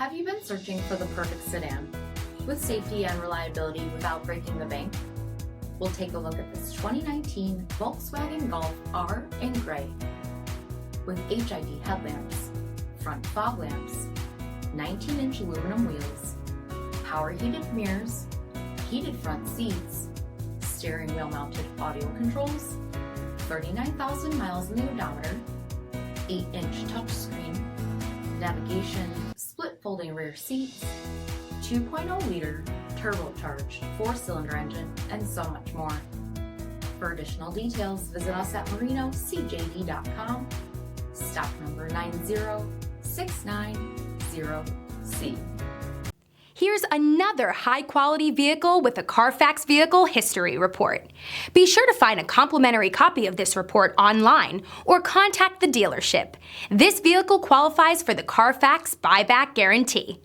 Have you been searching for the perfect sedan with safety and reliability without breaking the bank? We'll take a look at this 2019 Volkswagen Golf R in gray. With HID headlamps, front fog lamps, 19-inch aluminum wheels, power heated mirrors, heated front seats, steering wheel mounted audio controls, 39,000 miles on the odometer, 8-inch touchscreen, navigation, split folding rear seats, 2.0-liter turbocharged 4-cylinder engine, and so much more. For additional details, visit us at marinocjd.com, stock number 90690C. Here's another high-quality vehicle with a Carfax Vehicle History Report. Be sure to find a complimentary copy of this report online or contact the dealership. This vehicle qualifies for the Carfax Buyback Guarantee.